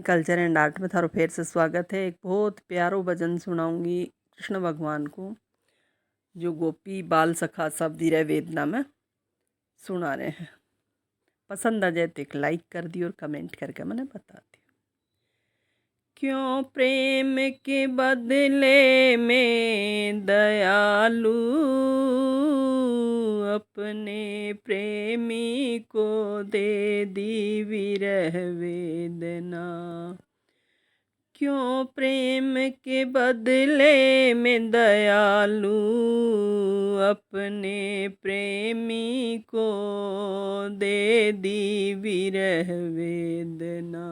Culture and art में थारो फेर से स्वागत है। एक बहुत प्यारो भजन सुनाऊंगी कृष्ण भगवान को, जो गोपी बाल सखा सब धीरे वेदना में सुना रहे हैं। पसंद आ जाए तो एक लाइक कर दी और कमेंट करके मैंने बता दी। क्यों प्रेम के बदले में दयालु अपने प्रेमी को दे दी विरह वेदना। क्यों प्रेम के बदले में दयालु अपने प्रेमी को दे दी विरह वेदना।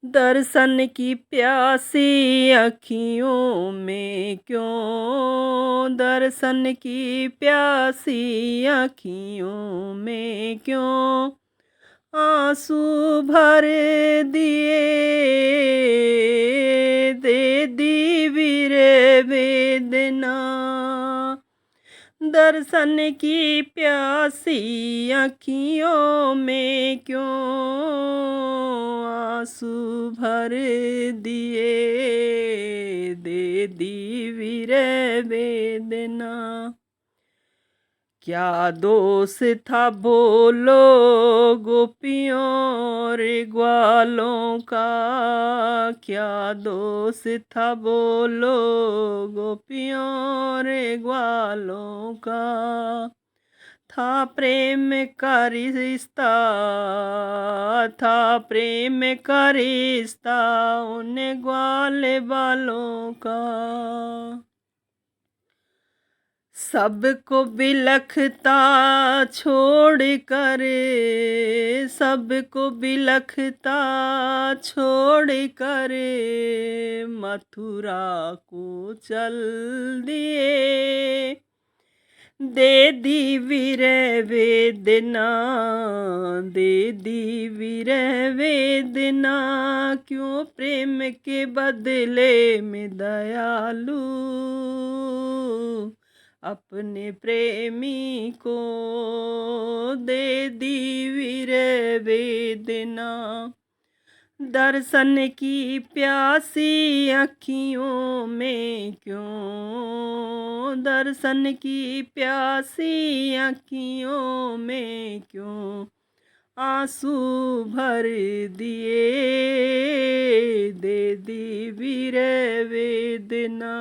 दर्शन की प्यासी अखियों में क्यों, दर्शन की प्यासी अखियों में क्यों आंसू भर दिए, दे दी विरह वेदना। दर्शन की प्यासी अखियों में क्यों आंसू भर दिए, दे दी विरह वेदना। क्या दोष था बोलो गोपियों और ग्वालों का, क्या दोष था बोलो गोपियों और ग्वालों का। था प्रेम का रिश्ता, था प्रेम का रिश्ता उन ग्वाल बालों का। सबको बिलखता छोड़ कर, सबको बिलखता छोड़ कर मथुरा को चल दिए, दे दी विरह वेदना, दे दी विरह वेदना। क्यों प्रेम के बदले में दयालु अपने प्रेमी को दे दी विरह वेदना। दर्शन की प्यासी अखियों में क्यों, दर्शन की प्यासी अखियों में क्यों आंसू भर दिए, दे दी विरह वेदना।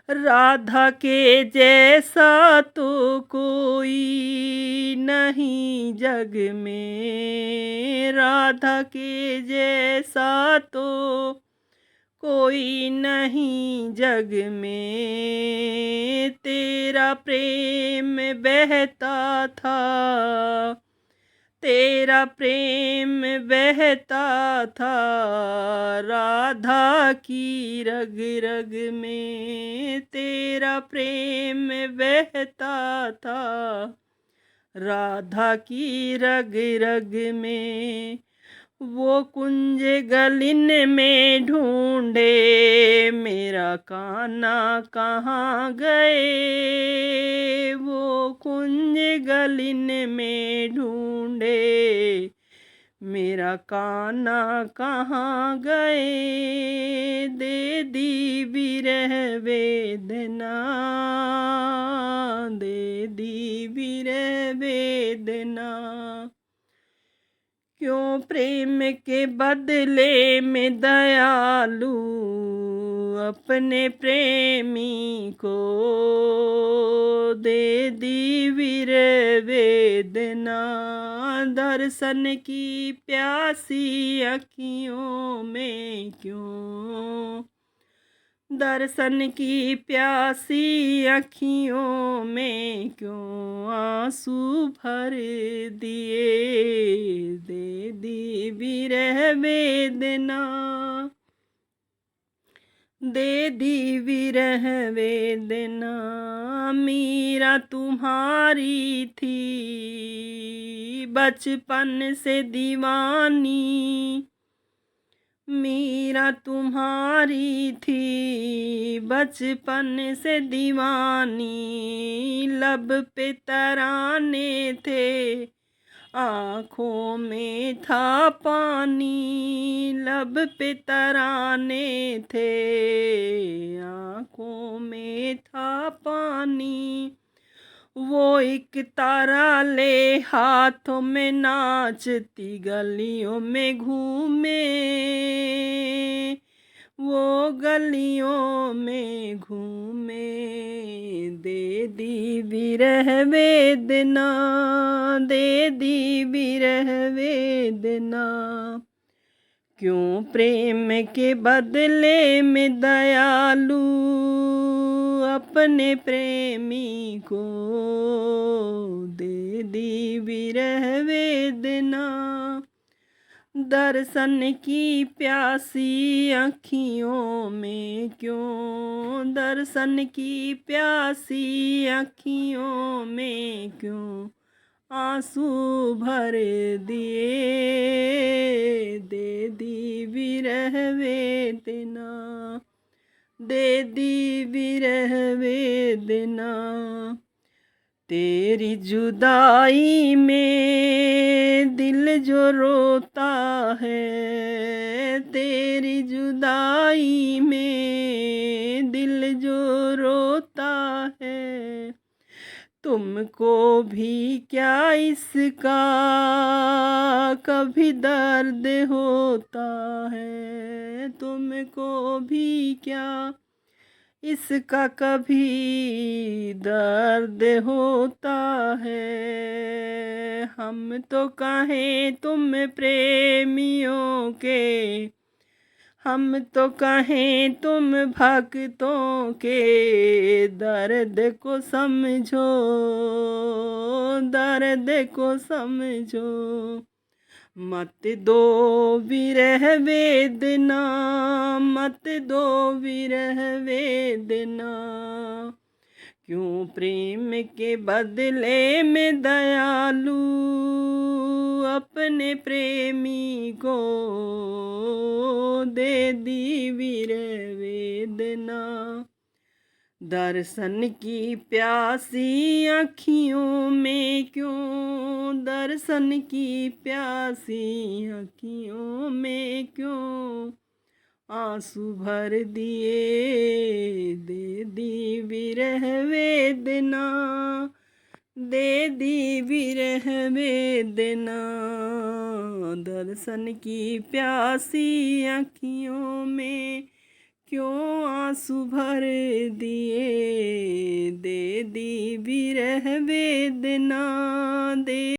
राधा के जैसा तो कोई नहीं जग में, राधा के जैसा तो कोई नहीं जग में। तेरा प्रेम बहता था, तेरा प्रेम बहता था राधा की रग रग में, तेरा प्रेम बहता था राधा की रग रग में। वो कुंज गलिन में ढूंढे मेरा कान्हा कहाँ गए, वो कुंज गलिन में ढूंढे मेरा कान्हा कहाँ गए, दे दी विरह वेदना, दे दी विरह वेदना। क्यों प्रेम के बदले में दयालु अपने प्रेमी को दे दी विरह वेदना। दर्शन की प्यासी अखियों में क्यों, दर्शन की प्यासी अखियों में क्यों आंसू भर दिए, दे दी विरह वेदना, दे दी विरह वेदना। मीरा तुम्हारी थी बचपन से दीवानी, मीरा तुम्हारी थी बचपन से दीवानी। लब पे तराने थे आँखों में था पानी, लब पे तराने थे। आँखों में था पानी, वो एक तारा ले हाथों में, नाचती गलियों में घूमे। वो गलियों में घूमे, दे दी विरह वेदना, दे दी विरह वेदना। क्यों प्रेम के बदले में दयालु अपने प्रेमी को दे दी विरह वेदना। दर्शन की प्यासी अखियों में क्यों, दर्शन की प्यासी अखियों में क्यों आंसू भर दिए। दे दी विरह वेदना, दे दी विरह वेदना। तेरी जुदाई में दिल जो रोता है, तेरी जुदाई में दिल जो रोता है। तुमको भी क्या इसका कभी दर्द होता है, तुमको भी क्या इसका कभी दर्द होता है। हम तो कहें तुम प्रेमियों के, हम तो कहें तुम भक्तों के, दर्द को समझो, दर्द को समझो। मत दो विरह वेदना, मत दो विरह वेदना। क्यों प्रेम के बदले में दयालु अपने प्रेमी को दे दी विरह वेदना। दर्शन की प्यासी अखियों में क्यों, दर्शन की प्यासी अखियों में क्यों आंसू भर दिए। दे दी विरह वेदना, दे दी विरह वेदना। दर्शन की प्यासी अखियों में क्यों आंसू भर दिए। दे दी विरह वेदना, दे